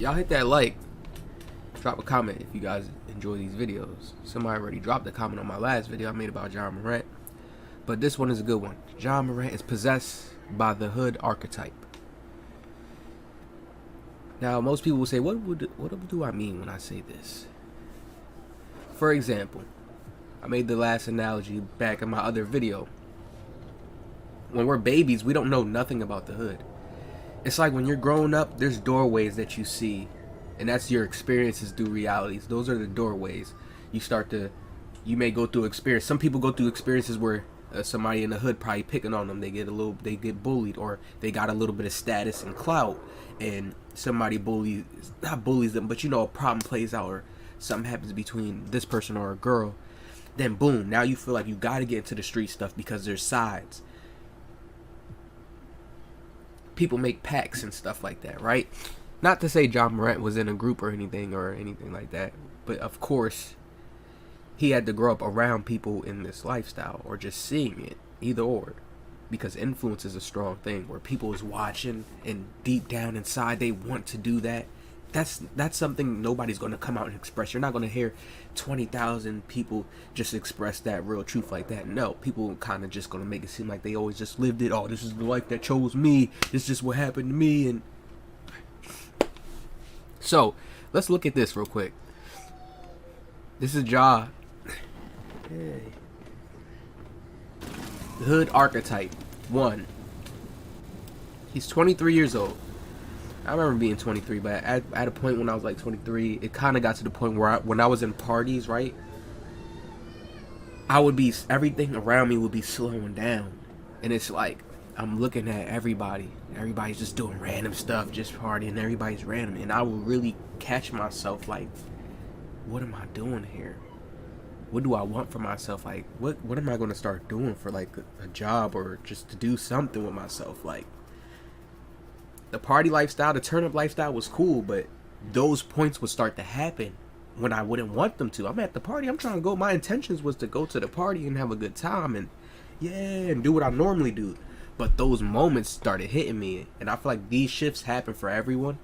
Y'all hit that like. Drop a comment if you guys enjoy these videos. Somebody already dropped a comment on my last video I made about John Morant. But this one is a good one. John Morant is possessed by the hood archetype. Now, most people will say, what do I mean when I say this? For example, I made the last analogy back in my other video. When we're babies, we don't know nothing about the hood. It's like when you're growing up, there's doorways that you see, and that's your experiences through realities. Those are the doorways. You may go through experience. Some people go through experiences where somebody in the hood probably picking on them. They get bullied, or they got a little bit of status and clout, and somebody not bullies them, but a problem plays out, or something happens between this person or a girl. Then boom, now you feel like you got to get into the street stuff because there's sides. People make pacts and stuff like that, right? Not to say John Morant was in a group or anything like that, but of course he had to grow up around people in this lifestyle, or just seeing it, either or, because influence is a strong thing where people is watching and deep down inside they want to do that. That's something nobody's going to come out and express. You're not going to hear 20,000 people just express that real truth like that. No, people kind of just going to make it seem like they always just lived it. Oh, this is the life that chose me. This is just what happened to me. And so let's look at this real quick. This is Ja. Hey. The hood archetype 1. He's 23 years old. I remember being 23, but at a point when I was like 23, it kind of got to the point where when I was in parties, right, everything around me would be slowing down, and it's like I'm looking at everybody's just doing random stuff, just partying, everybody's random, and I would really catch myself like, what am I doing here? What do I want for myself? Like, what am I going to start doing for like a job, or just to do something with myself? Like, the party lifestyle, the turn-up lifestyle was cool, but those points would start to happen when I wouldn't want them to. I'm at the party. I'm trying to go. My intentions was to go to the party and have a good time and do what I normally do. But those moments started hitting me, and I feel like these shifts happen for everyone.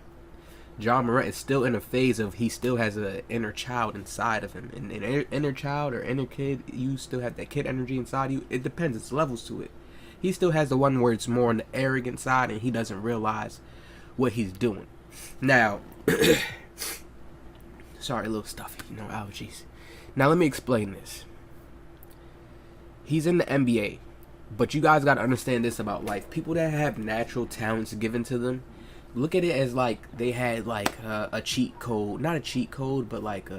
John Morant is still in a phase of he still has an inner child inside of him. And an inner child or inner kid, you still have that kid energy inside you. It depends. It's levels to it. He still has the one where it's more on the arrogant side, and he doesn't realize what he's doing. Now, sorry, a little stuffy, allergies. Now, let me explain this. He's in the NBA, but you guys got to understand this about life. People that have natural talents given to them, look at it as like they had like a cheat code. Not a cheat code, but like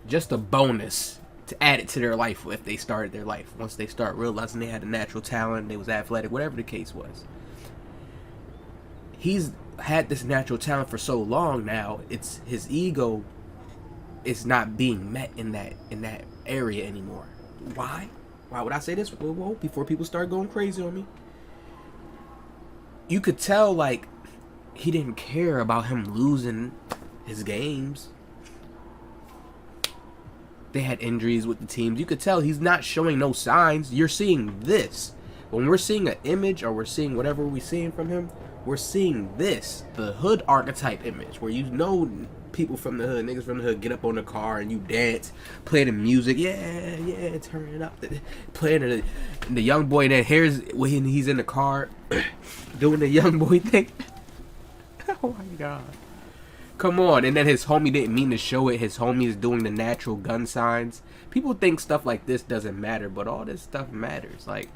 just a bonus to add it to their life if they started their life. Once they start realizing they had a natural talent, they was athletic, whatever the case was. He's had this natural talent for so long now, it's his ego is not being met in that area anymore. Why? Why would I say this? Whoa, before people start going crazy on me. You could tell like he didn't care about him losing his games. They had injuries with the teams. You could tell he's not showing no signs. You're seeing this. When we're seeing an image, or we're seeing whatever we're seeing from him, we're seeing this, the hood archetype image, where people from the hood, niggas from the hood, get up on the car and you dance, play the music, yeah, turn it up, playing the young boy. And then here's when he's in the car doing the young boy thing. Oh my god. Come on. And then his homie didn't mean to show it. His homie is doing the natural gun signs. People think stuff like this doesn't matter, but all this stuff matters. Like,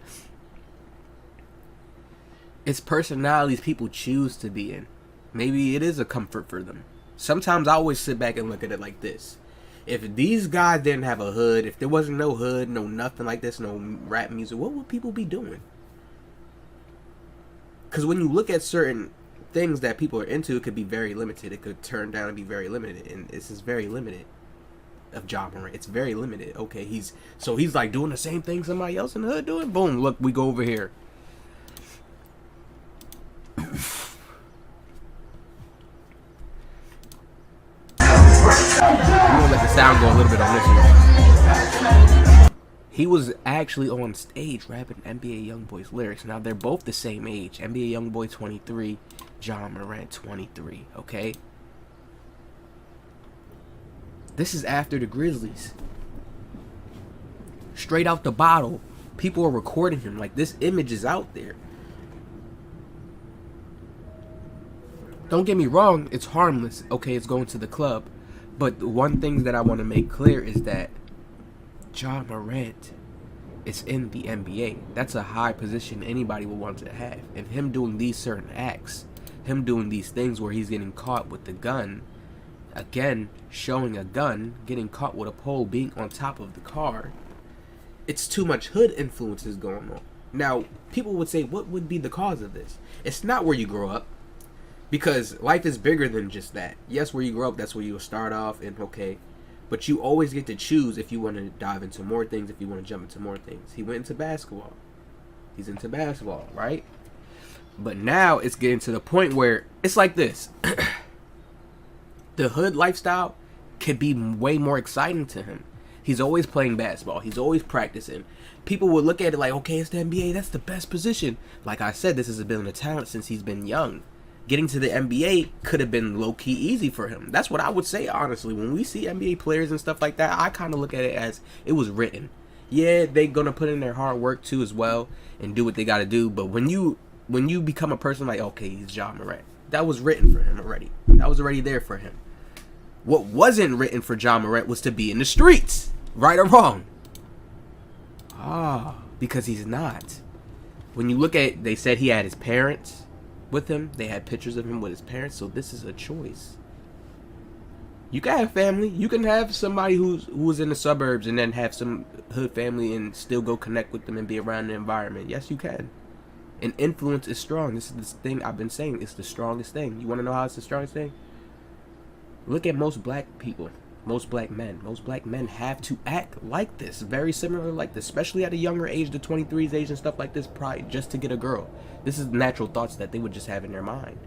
it's personalities people choose to be in. Maybe it is a comfort for them. Sometimes I always sit back and look at it like this. If these guys didn't have a hood, if there wasn't no hood, no nothing like this, no rap music, what would people be doing? Because when you look at certain things that people are into, it could be very limited. It could turn down and be very limited, and this is very limited of John Morant. It's very limited. Okay, he's like doing the same thing somebody else in the hood doing. Boom, look, we go over here. We're gonna let the sound go a little bit on this one. He was actually on stage rapping NBA YoungBoy's lyrics. Now they're both the same age. NBA YoungBoy 23, John Morant, 23, okay? This is after the Grizzlies. Straight out the bottle. People are recording him. Like, this image is out there. Don't get me wrong, it's harmless. Okay, it's going to the club. But the one thing that I want to make clear is that John Morant is in the NBA. That's a high position anybody would want to have. And him doing these certain acts, him doing these things where he's getting caught with the gun, again, showing a gun, getting caught with a pole, being on top of the car, it's too much hood influences going on. Now, people would say, what would be the cause of this? It's not where you grow up. Because life is bigger than just that. Yes, where you grow up, that's where you'll start off, and okay. But you always get to choose if you want to dive into more things, if you want to jump into more things. He went into basketball. He's into basketball, right? But now it's getting to the point where it's like this. The hood lifestyle could be way more exciting to him. He's always playing basketball. He's always practicing. People would look at it like, okay, it's the NBA. That's the best position. Like I said, this has been a talent since he's been young. Getting to the NBA could have been low-key easy for him. That's what I would say, honestly. When we see NBA players and stuff like that, I kind of look at it as it was written. Yeah, they're going to put in their hard work too as well and do what they got to do. But when you become a person like, okay, he's John Morant, that was written for him already. That was already there for him. What wasn't written for John Morant was to be in the streets, right or wrong. Because he's not. When you look at, they said he had his parents with him. They had pictures of him with his parents. So this is a choice. You can have family. You can have somebody who's in the suburbs and then have some hood family and still go connect with them and be around the environment. Yes, you can. And influence is strong. This is the thing I've been saying. It's the strongest thing. You want to know how it's the strongest thing? Look at most black people. Most black men. Most black men have to act like this. Very similar like this. Especially at a younger age, the 23's age and stuff like this. Probably just to get a girl. This is natural thoughts that they would just have in their mind.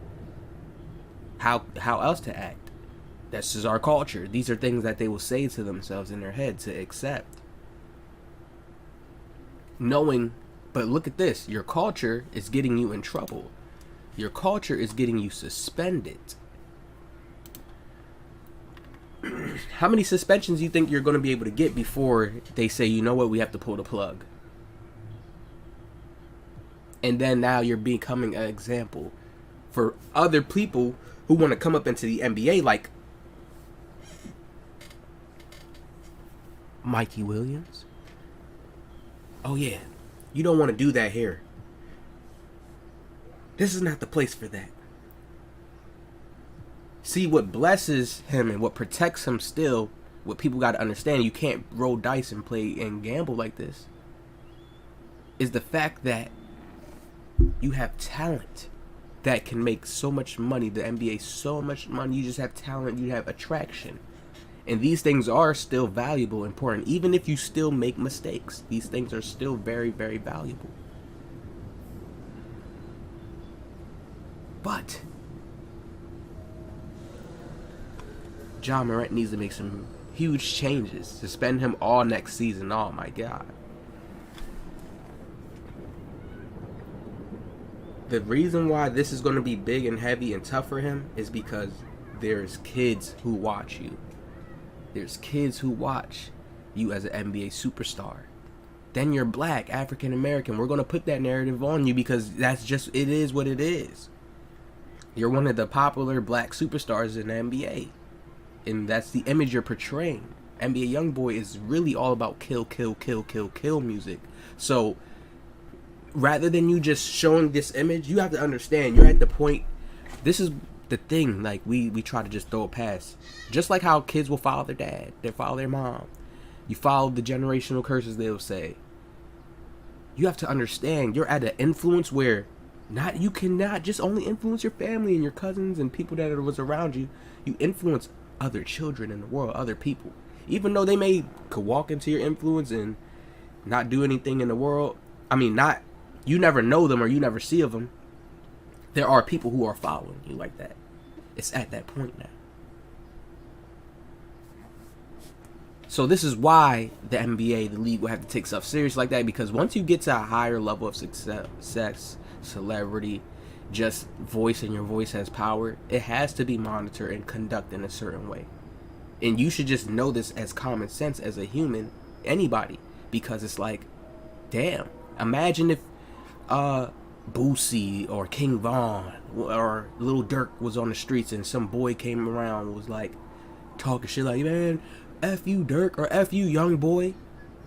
How else to act? This is our culture. These are things that they will say to themselves in their head to accept. Knowing, but look at this. Your culture is getting you in trouble. Your culture is getting you suspended. How many suspensions do you think you're going to be able to get before they say, you know what, we have to pull the plug? And then now you're becoming an example for other people who want to come up into the NBA like Mikey Williams. Oh yeah, you don't want to do that here. This is not the place for that. See, what blesses him and what protects him still, what people got to understand, you can't roll dice and play and gamble like this, is the fact that you have talent that can make so much money, the NBA so much money. You just have talent, you have attraction. And these things are still valuable, important. Even if you still make mistakes, these things are still very, very valuable. But John Morant needs to make some huge changes. Suspend him all next season. Oh my God. The reason why this is going to be big and heavy and tough for him is because there's kids who watch you. There's kids who watch you as an NBA superstar. Then you're black, African American. We're going to put that narrative on you because that's just, it is what it is. You're one of the popular black superstars in the NBA. And that's the image you're portraying. NBA Youngboy is really all about kill, kill, kill, kill, kill music. So rather than you just showing this image, you have to understand you're at the point. This is the thing, like we try to just throw it past. Just like how kids will follow their dad, they follow their mom. You follow the generational curses, they'll say. You have to understand you're at an influence where you cannot just only influence your family and your cousins and people that was around you. You influence other children in the world, other people. Even though they could walk into your influence and not do anything in the world. I mean, you never know them or you never see of them. There are people who are following you like that. It's at that point now. So this is why the NBA, the league, will have to take stuff serious like that, because once you get to a higher level of success, celebrity, just voice, and your voice has power, it has to be monitored and conducted in a certain way. And you should just know this as common sense as a human, anybody, because it's like, damn, imagine if Boosie or King Von or Lil Durk was on the streets and some boy came around and was like talking shit like, man, F you Durk or F you young boy,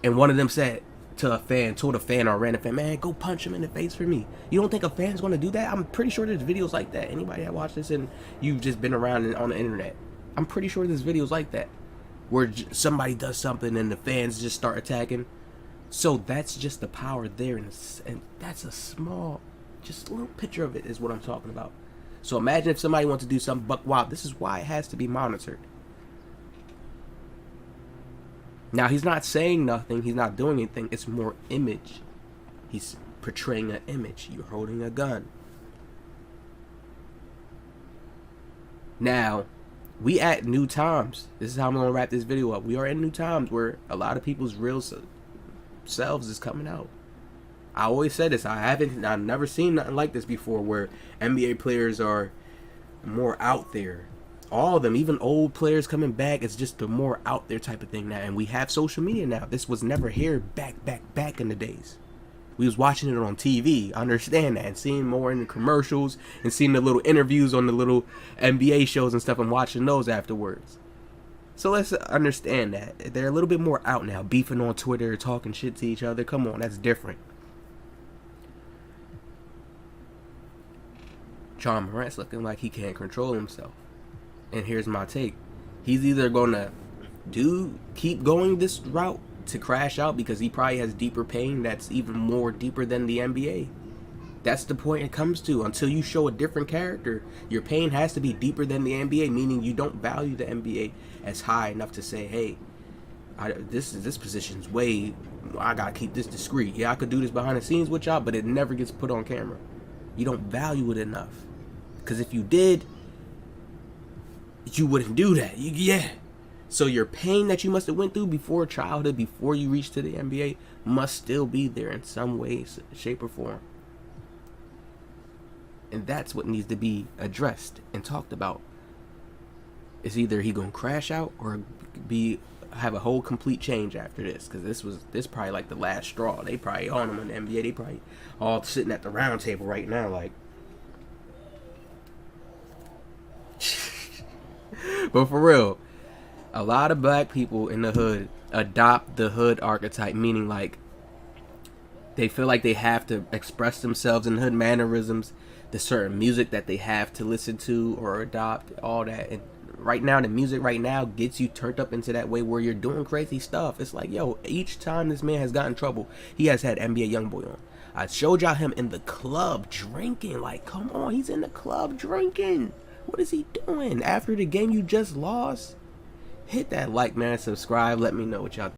and one of them said to a fan, told a fan or a random fan, man, go punch him in the face for me. You don't think a fan's gonna do that? I'm pretty sure there's videos like that. Anybody that watched this and you've just been around on the internet, I'm pretty sure there's videos like that where somebody does something and the fans just start attacking. So that's just the power there, and that's a small, just a little picture of it is what I'm talking about. So imagine if somebody wants to do something buck wild. This is why it has to be monitored. Now, he's not saying nothing. He's not doing anything. It's more image. He's portraying an image. You're holding a gun. Now, we at new times. This is how I'm going to wrap this video up. We are in new times where a lot of people's real selves is coming out. I always said this. I've never seen nothing like this before, where NBA players are more out there. All of them, even old players coming back, it's just the more out there type of thing now. And we have social media now. This was never here back in the days. We was watching it on TV. I understand that, and seeing more in the commercials and seeing the little interviews on the little NBA shows and stuff, and watching those afterwards. So let's understand that they're a little bit more out now, beefing on Twitter, talking shit to each other. Come on, that's different. John Morant's looking like he can't control himself. And here's my take. He's either gonna keep going this route to crash out, because he probably has deeper pain that's even more deeper than the NBA. That's the point it comes to. Until you show a different character, your pain has to be deeper than the NBA, meaning you don't value the NBA as high enough to say, hey, this position's way, I gotta keep this discreet. Yeah, I could do this behind the scenes with y'all, but it never gets put on camera. You don't value it enough. Because if you did, you wouldn't do that. Yeah. So your pain that you must have went through before childhood, before you reached to the NBA, must still be there in some way, shape, or form. And that's what needs to be addressed and talked about. It's either he gonna crash out or have a whole complete change after this. Because this probably like the last straw. They probably on him in the NBA. They probably all sitting at the round table right now like. But for real, a lot of black people in the hood adopt the hood archetype, meaning like they feel like they have to express themselves in hood mannerisms, the certain music that they have to listen to or adopt, all that. And right now, the music right now gets you turned up into that way where you're doing crazy stuff. It's like, yo, each time this man has gotten in trouble, he has had NBA Youngboy on. I showed y'all him in the club drinking. Like, come on, he's in the club drinking. What is he doing after the game you just lost? Hit that like, man, subscribe. Let me know what y'all think.